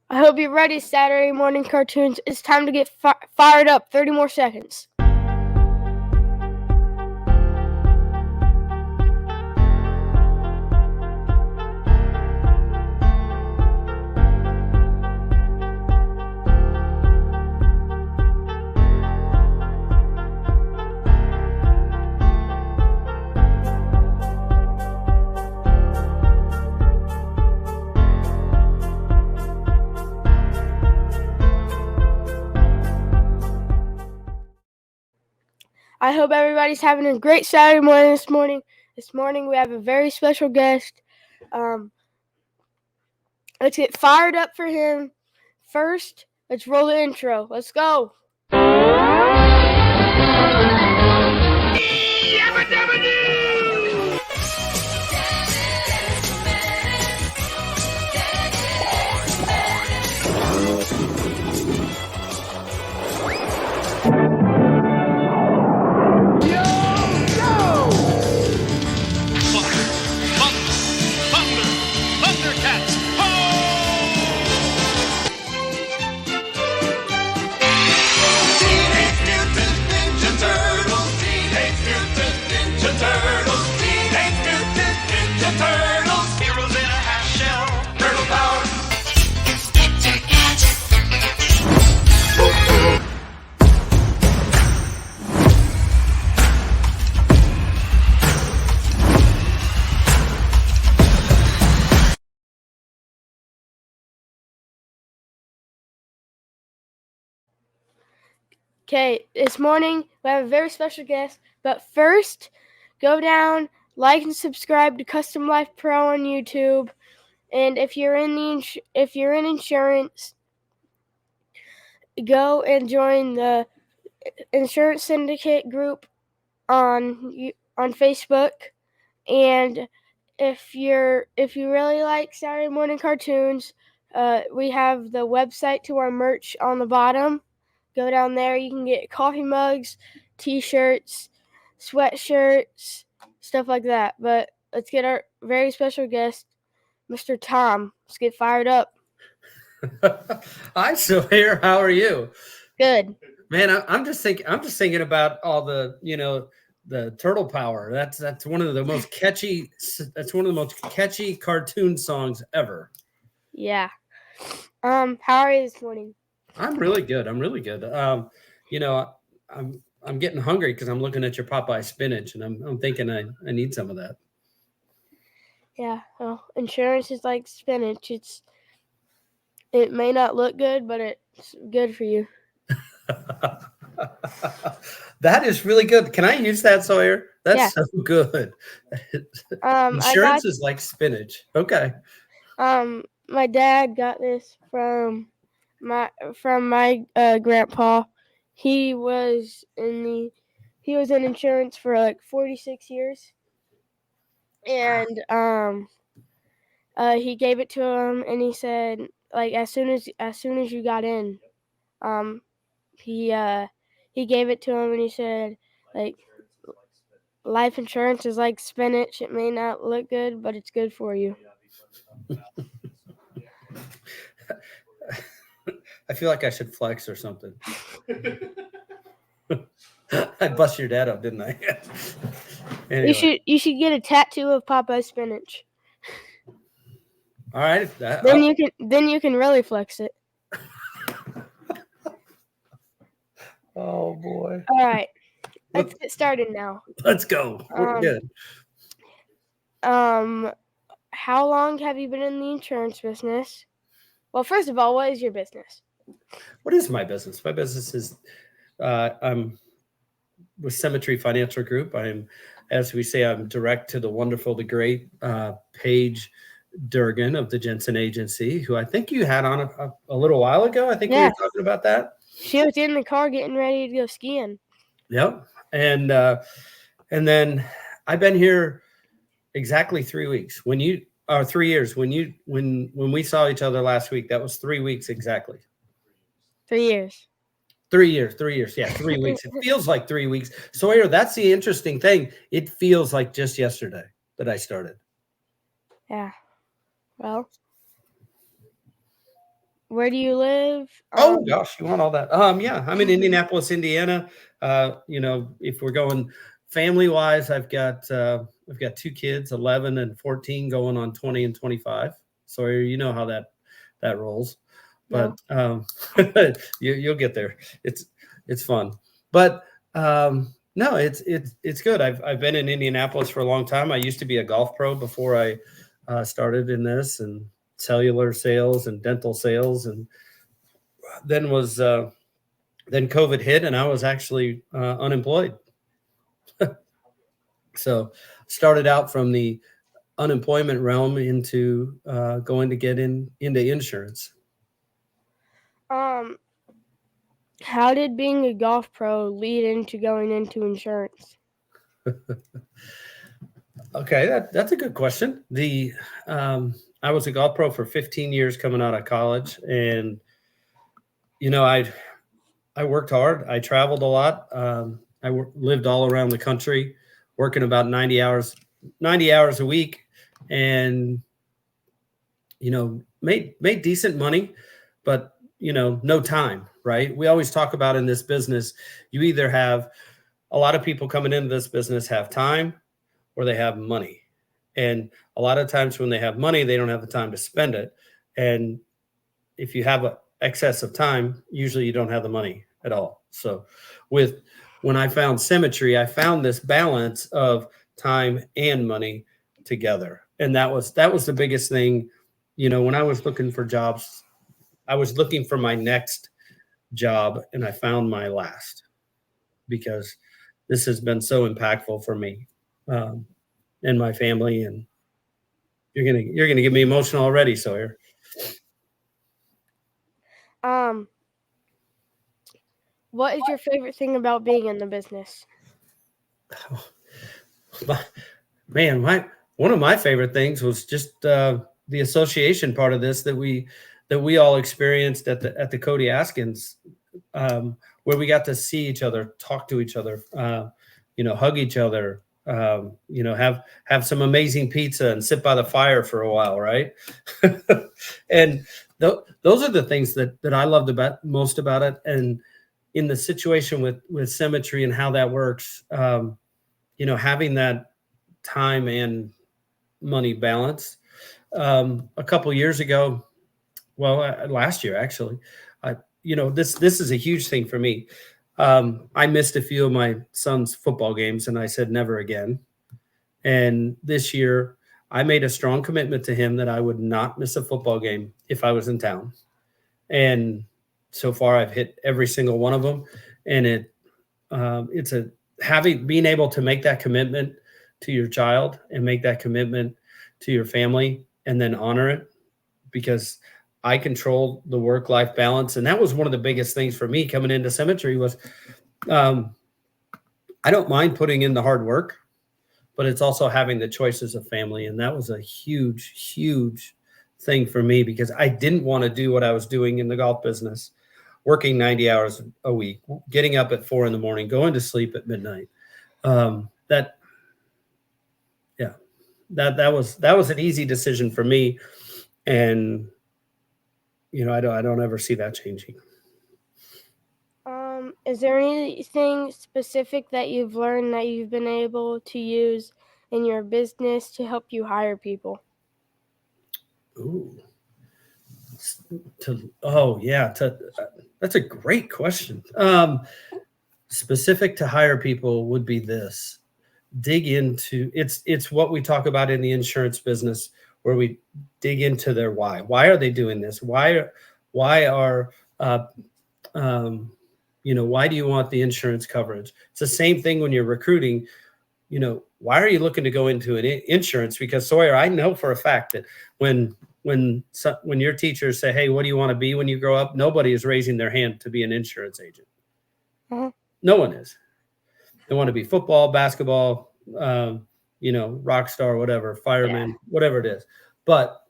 I hope you're ready, Saturday morning cartoons. It's time to get fired up. 30 more seconds. I hope everybody's having a great Saturday morning this morning. This morning we have a very special guest. Let's get fired up for him. First, let's roll the intro. Let's go. Okay, this morning we have a very special guest, but first, go down, like and subscribe to Custom Life Pro on YouTube, and if you're in insurance, go and join the Insurance Syndicate group on Facebook, and if you really like Saturday morning cartoons, we have the website to our merch on the bottom. Go down there. You can get coffee mugs, T-shirts, sweatshirts, stuff like that. But let's get our very special guest, Mr. Tom. Let's get fired up. Hi, Sawyer. How are you? Good. Man, I'm just thinking about all the, the turtle power. That's one of the most catchy. That's one of the most catchy cartoon songs ever. Yeah. How are you this morning? I'm really good. I'm getting hungry because I'm looking at your Popeye spinach, and I'm thinking I need some of that. Yeah. Well, insurance is like spinach. It may not look good, but it's good for you. That is really good. Can I use that, Sawyer? That's so good. Insurance is like spinach. Okay. My dad got this from my grandpa. He was in insurance for like 46 years, and he gave it to him, and he said, like, as soon as you got in, he gave it to him, and he said, like, life insurance is like spinach. It may not look good, but it's good for you. I feel like I should flex or something. I bust your dad up, didn't I? Anyway. You should get a tattoo of Popeye spinach. All right. Then you can really flex it. Oh boy. All right. Let's get started now. Let's go. We're good. How long have you been in the insurance business? Well, first of all, what is your business? What is my business? My business is I'm with Symmetry Financial Group. I'm direct to the wonderful, the great Paige Durgan of the Jensen Agency, who I think you had on a little while ago. I think we were talking about that. She was in the car getting ready to go skiing. Yep. And then I've been here exactly 3 weeks. 3 years. When we saw each other last week, that was 3 weeks exactly. 3 years. 3 years. 3 years. Yeah, 3 weeks. It feels like 3 weeks. Sawyer, that's the interesting thing. It feels like just yesterday that I started. Yeah. Well, Where do you live? Oh gosh, you want all that? Yeah, I'm in Indianapolis, Indiana. If we're going family wise, I've got two kids, 11 and 14, going on 20 and 25. So you know how that rolls, No. but you'll get there. It's fun, but no, it's good. I've been in Indianapolis for a long time. I used to be a golf pro before I started in this, and cellular sales and dental sales, and then was then COVID hit, and I was actually unemployed. So started out from the unemployment realm into going to get into insurance. Um, how did being a golf pro lead into going into insurance? Okay, that's a good question. I was a golf pro for 15 years coming out of college, and you know I worked hard. I traveled a lot. Lived all around the country, working about 90 hours a week, and made decent money, but no time, right? We always talk about in this business, you either have a lot of people coming into this business have time or they have money. And a lot of times when they have money, they don't have the time to spend it. And if you have an excess of time, usually you don't have the money at all. So when I found Symmetry, I found this balance of time and money together. And that was the biggest thing. When I was looking for jobs, I was looking for my next job, and I found my last, because this has been so impactful for me and my family. And you're gonna get me emotional already, Sawyer. Um, what is your favorite thing about being in the business? Man, one of my favorite things was just the association part of this, that we all experienced at the Cody Askins, where we got to see each other, talk to each other, hug each other, have some amazing pizza and sit by the fire for a while, right? And those are the things that I loved most about it. And in the situation with Symmetry and how that works, having that time and money balance. A couple years ago, well, last year actually, this is a huge thing for me. I missed a few of my son's football games, and I said never again. And this year, I made a strong commitment to him that I would not miss a football game if I was in town. And so far, I've hit every single one of them. And it's being able to make that commitment to your child and make that commitment to your family, and then honor it, because I control the work-life balance. And that was one of the biggest things for me coming into Symmetry was, I don't mind putting in the hard work, but it's also having the choices of family. And that was a huge, huge thing for me, because I didn't want to do what I was doing in the golf business, working 90 hours a week, getting up at 4 a.m, going to sleep at midnight. That was an easy decision for me. And, I don't ever see that changing. Is there anything specific that you've learned that you've been able to use in your business to help you hire people? Ooh. That's a great question. Specific to hire people would be this: dig into it's what we talk about in the insurance business, where we dig into their why. Why are they doing this? Why do you want the insurance coverage? It's the same thing when you're recruiting. Why are you looking to go into an insurance? Because Sawyer, I know for a fact that when your teachers say, "Hey, what do you want to be when you grow up?" Nobody is raising their hand to be an insurance agent. Uh-huh. No one is. They want to be football, basketball, rock star, whatever, fireman, whatever it is. But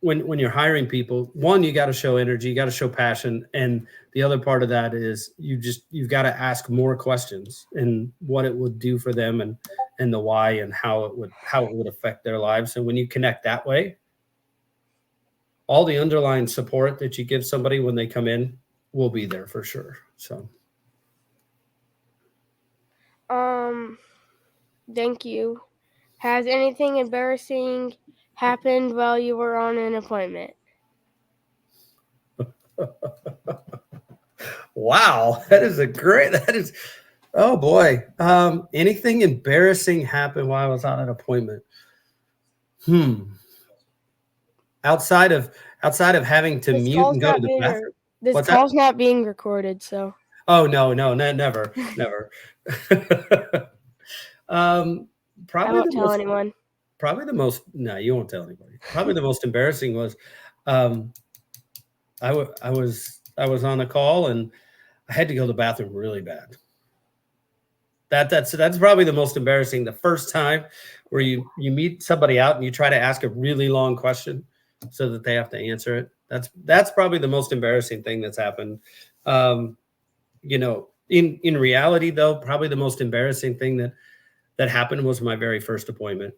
when you're hiring people, one, you got to show energy, you got to show passion, and the other part of that is you've got to ask more questions, and what it would do for them, and the why, and how it would affect their lives. And when you connect that way, all the underlying support that you give somebody when they come in will be there for sure. So Thank you. Has anything embarrassing happened while you were on an appointment? wow, that is, oh boy. Anything embarrassing happened while I was on an appointment? Outside of having to This mute call's and go to not the being bathroom. this What's that? call's not being recorded, so Oh no, never, never. um, I probably won't the tell most, anyone. no, you won't tell anybody. Probably the most embarrassing was, um, I was on a call and I had to go to the bathroom really bad. That's probably the most embarrassing. The first time where you meet somebody out and you try to ask a really long question so that they have to answer it. That's probably the most embarrassing thing that's happened. In reality, though, probably the most embarrassing thing that happened was my very first appointment.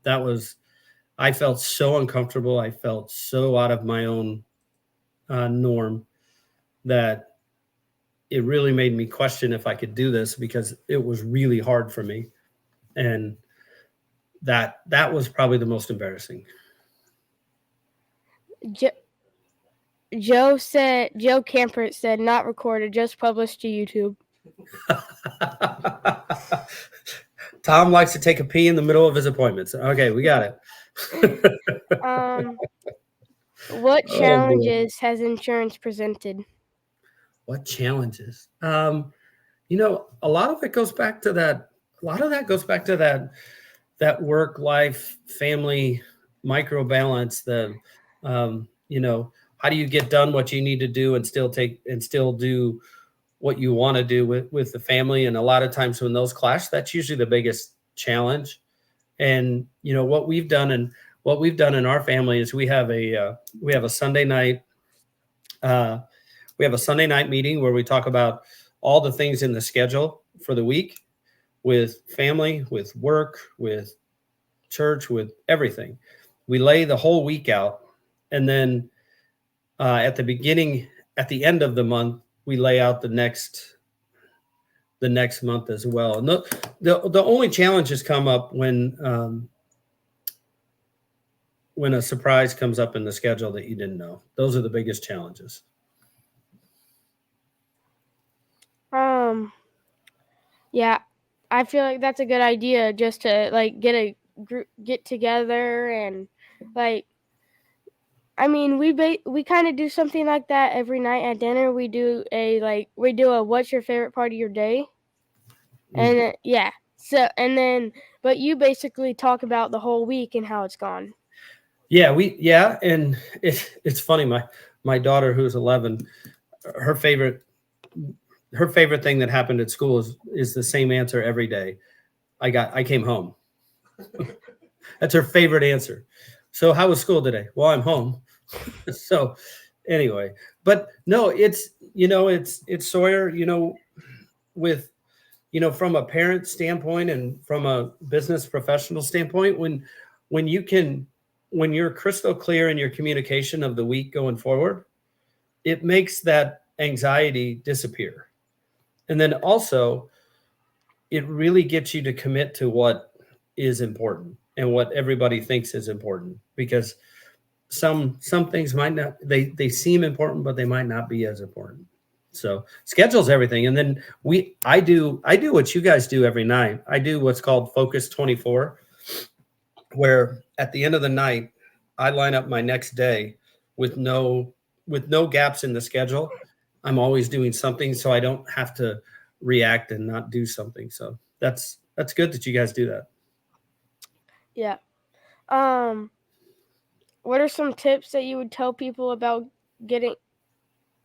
That was, I felt so uncomfortable. I felt so out of my own norm that it really made me question if I could do this because it was really hard for me. And that was probably the most embarrassing. Joe Campert said not recorded, just published to YouTube. Tom likes to take a pee in the middle of his appointments. Okay, we got it. What challenges has insurance presented? What challenges? A lot of it goes back to that. A lot of that goes back to that work life family micro balance. How do you get done what you need to do and still do what you want to do with the family? And a lot of times when those clash, that's usually the biggest challenge. And what we've done in our family is we have a Sunday night meeting where we talk about all the things in the schedule for the week, with family, with work, with church, with everything. We lay the whole week out, and then at the end of the month, we lay out the next month as well. And the only challenges come up when a surprise comes up in the schedule that you didn't know. Those are the biggest challenges. Yeah, I feel like that's a good idea, just to like get together and like. I mean, we kind of do something like that every night at dinner. We do a what's your favorite part of your day, and yeah. So but you basically talk about the whole week and how it's gone. Yeah, and it's funny. My daughter, who's 11, her favorite thing that happened at school is the same answer every day. I came home. That's her favorite answer. So how was school today? Well, I'm home. So anyway, but no, it's Sawyer, with from a parent standpoint and from a business professional standpoint, when you're crystal clear in your communication of the week going forward, it makes that anxiety disappear. And then also it really gets you to commit to what is important and what everybody thinks is important, because some things might not, they seem important, but they might not be as important. So schedule's everything. And then I do what you guys do every night. I do what's called Focus 24, where at the end of the night, I line up my next day with no gaps in the schedule. I'm always doing something, so I don't have to react and not do something. So that's good that you guys do that. Yeah. What are some tips that you would tell people about getting?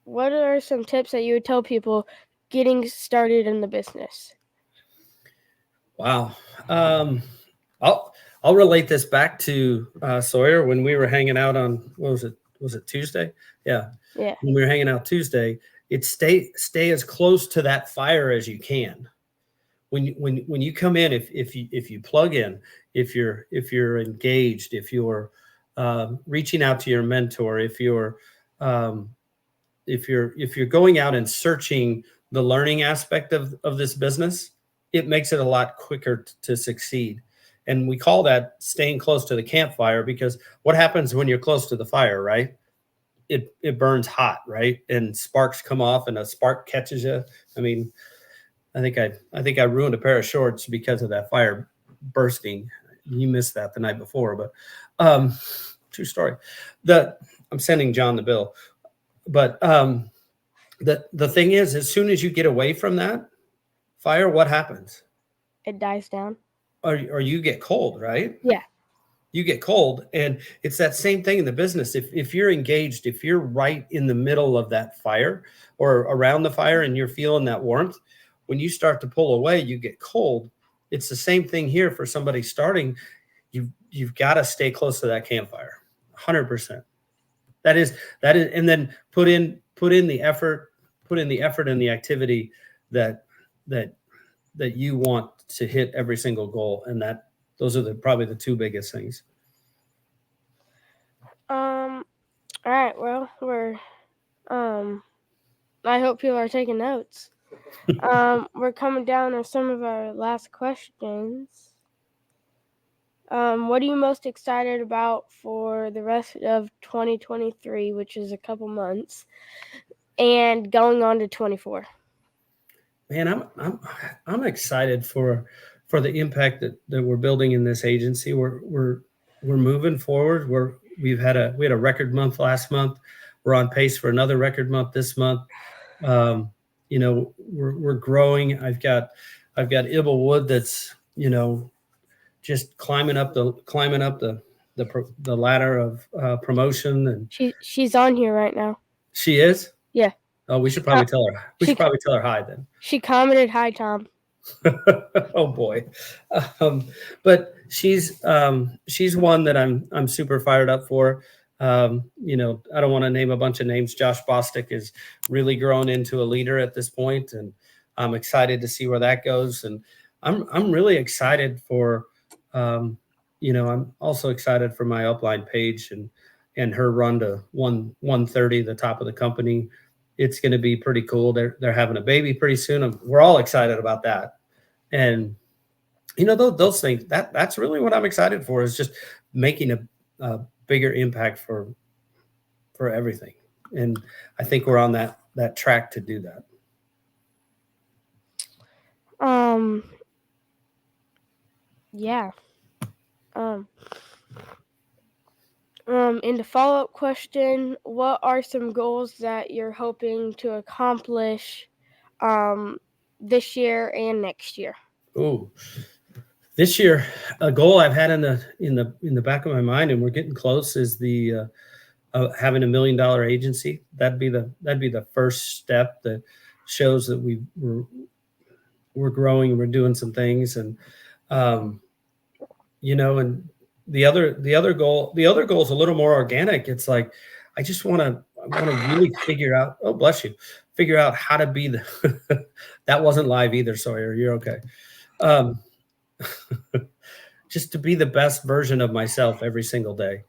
What are some tips that you would tell people getting started in the business? Wow. I'll relate this back to Sawyer when we were hanging out on, what was it? Was it Tuesday? Yeah. Yeah. When we were hanging out Tuesday, it's stay as close to that fire as you can. When you come in, if you plug in, if you're engaged, if you're reaching out to your mentor, um, if you're going out and searching the learning aspect of this business, it makes it a lot quicker to succeed. And we call that staying close to the campfire, because what happens when you're close to the fire, right? It burns hot, right? And sparks come off, and a spark catches you. I mean, I think I ruined a pair of shorts because of that fire bursting. You missed that the night before, but true story. I'm sending John the bill, but the thing is, as soon as you get away from that fire, what happens? It dies down. Or you get cold, right? Yeah. You get cold, and it's that same thing in the business. If you're engaged, if you're right in the middle of that fire or around the fire and you're feeling that warmth, when you start to pull away, you get cold. It's the same thing here for somebody starting. You've got to stay close to that campfire, 100%. That is, and then put in the effort, and the activity that you want to hit every single goal, and those are probably the two biggest things. All right. Well, I hope people are taking notes. We're coming down to some of our last questions. What are you most excited about for the rest of 2023, which is a couple months, and going on to 24? Man, I'm excited for the impact that we're building in this agency. We're moving forward. We had a record month last month. We're on pace for another record month this month. We're growing. I've got Ibble Wood that's just climbing up the ladder of promotion, and she's on here right now. She is? Yeah. Oh, we should probably tell her. We should probably tell her hi then. She commented, "Hi, Tom." Oh boy. But she's one that I'm super fired up for. I don't want to name a bunch of names. Josh Bostic is really grown into a leader at this point, and I'm excited to see where that goes. And I'm really excited for, I'm also excited for my upline Paige and her run to 130, the top of the company. It's going to be pretty cool. They're having a baby pretty soon. We're all excited about that. And, those things, that's really what I'm excited for, is just making a bigger impact for everything. And I think we're on that track to do that. Yeah. In the follow-up question, what are some goals that you're hoping to accomplish this year and next year? Oh, this year, a goal I've had in the back of my mind, and we're getting close, is the having $1 million agency. That'd be the first step that shows that we're growing and we're doing some things. And and the other goal is a little more organic. It's like, I want to really figure out, oh, bless you, figure out how to be that wasn't live either, Sawyer, you're okay. Just to be the best version of myself every single day,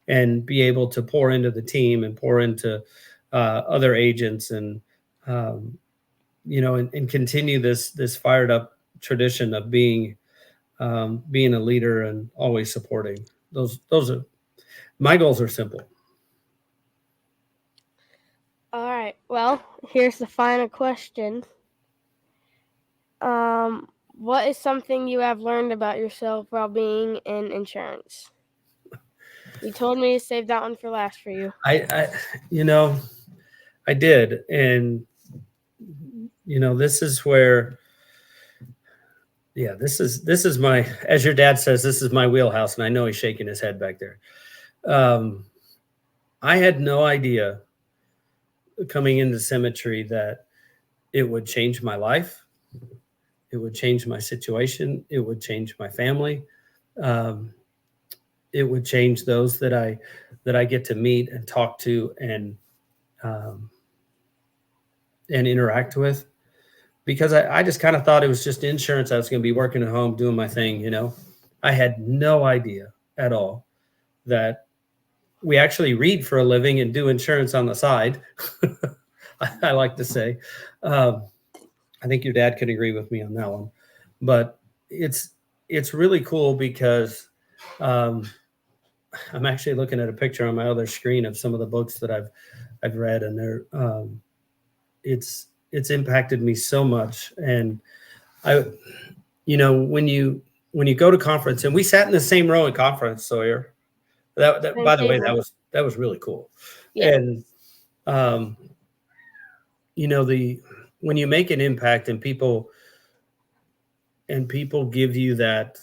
and be able to pour into the team and pour into other agents, and and continue this fired up tradition of being a leader and always supporting. Those are my goals. Are simple. All right. Well, here's the final question. What is something you have learned about yourself while being in insurance? You told me to save that one for last for you. I did. And, this is where, this is my, as your dad says, this is my wheelhouse. And I know he's shaking his head back there. I had no idea coming into Symmetry that it would change my life. It would change my situation. It would change my family. It would change those that I get to meet and talk to and interact with, because I just kind of thought it was just insurance. I was going to be working at home doing my thing. I had no idea at all that we actually read for a living and do insurance on the side. I like to say. Um, I think your dad can agree with me on that one, but it's it's really cool because um, I'm actually looking at a picture on my other screen of some of the books that I've read, and it's impacted me so much. And I, when you go to conference, and we sat in the same row at conference, Sawyer. That Same by the way, table. that was really cool. Yeah. And um, the when you make an impact and people give you that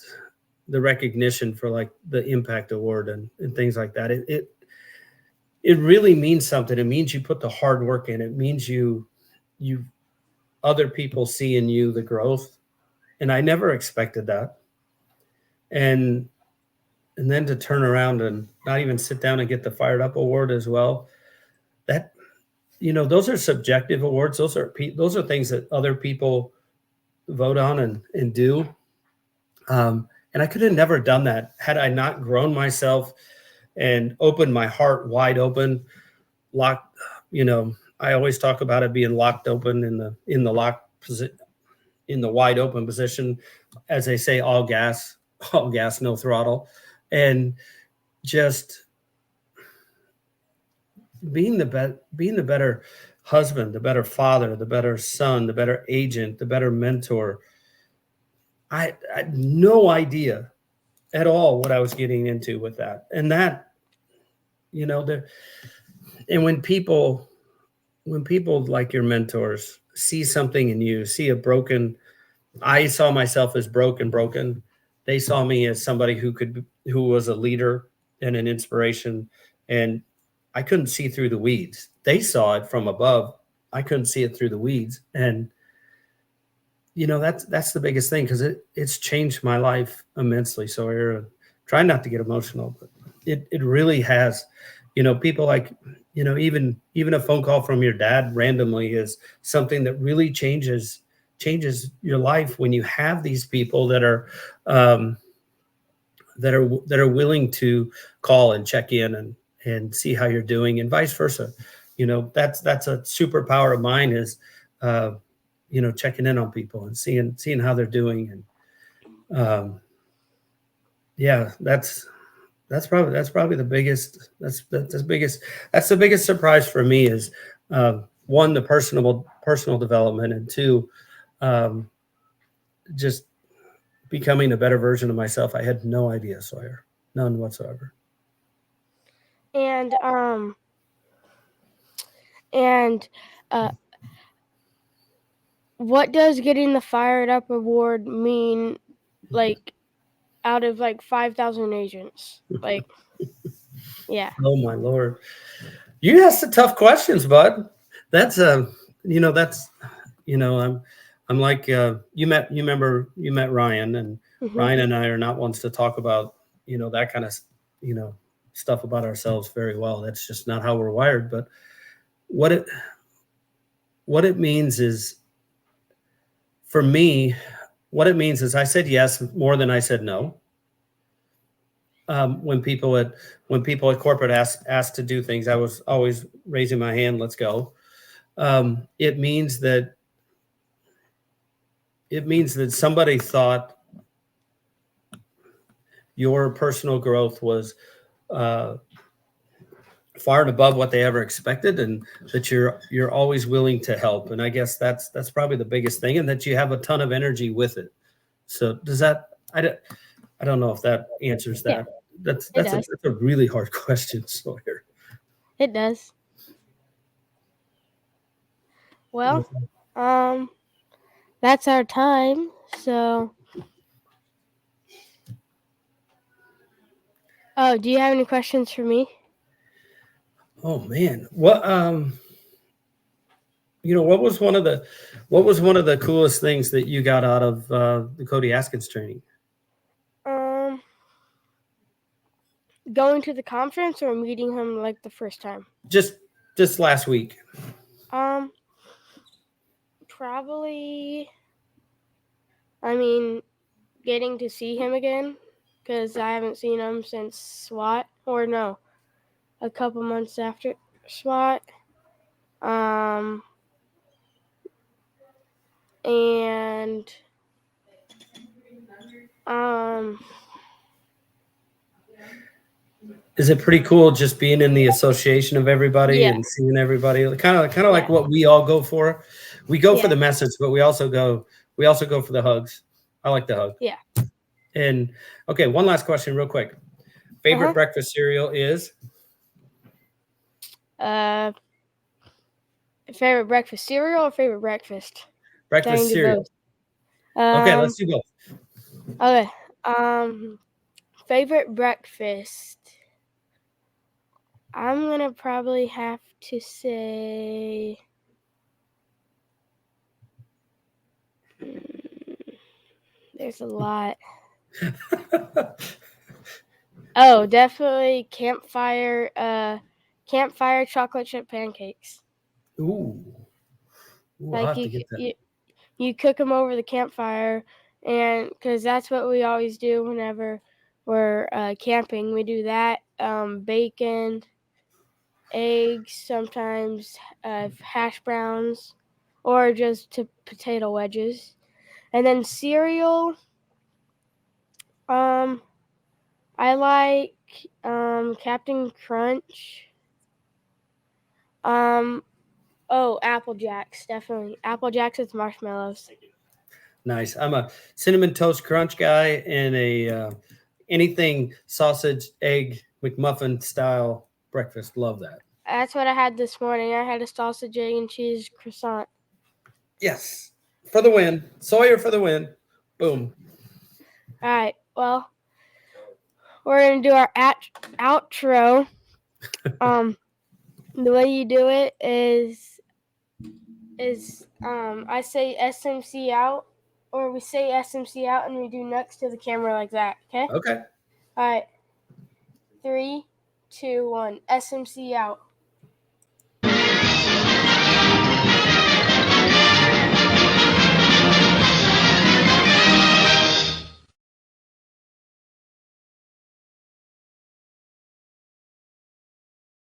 the recognition for like the impact award and things like that, it really means something. It means you put the hard work in. It means you other people see in you the growth. And I never expected that. And and then to turn around and not even sit down and get the Fired Up award as well. That those are subjective awards. Those are things that other people vote on and do. And I could have never done that had I not grown myself and opened my heart wide open, locked. I always talk about it being locked open in the locked position, in the wide open position, as they say, all gas, no throttle, and just being the better husband, the better father, the better son, the better agent, the better mentor. I had no idea at all what I was getting into with that, and that you know the and when people like your mentors see something in you, see a broken. I saw myself as broken. They saw me as somebody who was a leader and an inspiration, and I couldn't see through the weeds. They saw it from above. I couldn't see it through the weeds, and that's the biggest thing because it's changed my life immensely. So you're trying not to get emotional, but it really has. People like even a phone call from your dad randomly is something that really changes your life when you have these people um, that are willing to call and check in and see how you're doing and vice versa. That's a superpower of mine is uh, checking in on people and seeing how they're doing. And yeah, that's probably the biggest that's the biggest surprise for me is one, the personal development, and two, um, just becoming a better version of myself. I had no idea, Sawyer, none whatsoever. And and uh, what does getting the Fired Up award mean? Like out of like 5,000 agents, like yeah. Oh my lord, you asked the tough questions, bud. That's that's I'm like you met Ryan, and Hmm. Ryan and I are not ones to talk about that kind of you know stuff about ourselves very well. That's just not how we're wired. But what it what it means is, for me, what it means is I said yes more than I said no. When people at corporate asked to do things, I was always raising my hand. Let's go. It means that somebody thought your personal growth was uh, far and above what they ever expected, and that you're always willing to help. And I guess that's probably the biggest thing, and that you have a ton of energy with it. So does that? I don't know if that answers Yeah, that. That's it that's a does. that's a really hard question, Sawyer. It does. Well, um, that's our time. So, oh, do you have any questions for me? Oh man, what was one of the coolest things that you got out of the Cody Askins training? Um, going to the conference or meeting him like the first time? Just last week. Um, probably. I mean, getting to see him again because I haven't seen him since SWAT or no. a couple months after SWAT. And Is it pretty cool just being in the association of everybody yeah, and seeing everybody? Kind of yeah, like what we all go for. We go for yeah, the message, but we also go for the hugs. I like the hug. yeah. And okay, one last question, real quick. Favorite Uh-huh. breakfast cereal is Favorite breakfast cereal or favorite breakfast? I breakfast can do cereal. both. Okay, let's do both. Okay. Favorite breakfast. I'm gonna probably have to say. There's a lot. Oh, definitely campfire chocolate chip pancakes. Ooh. Ooh, I'll Like have to get that. you cook them over the campfire, and because that's what we always do whenever we're camping. We do that. Bacon, eggs, sometimes hash browns, or just potato wedges, and then cereal. I like Captain Crunch. Oh, Apple Jacks, definitely. Apple Jacks with marshmallows. Nice. I'm a cinnamon toast crunch guy and a anything sausage, egg, McMuffin style breakfast. Love that. That's what I had this morning. I had a sausage, egg, and cheese croissant. Yes. For the win. Sawyer for the win. Boom. All right, well, we're going to do our outro. The way you do it is I say SMC out, or we say SMC out, and we do next to the camera like that, okay? Okay. All right. 3, 2, 1. SMC out.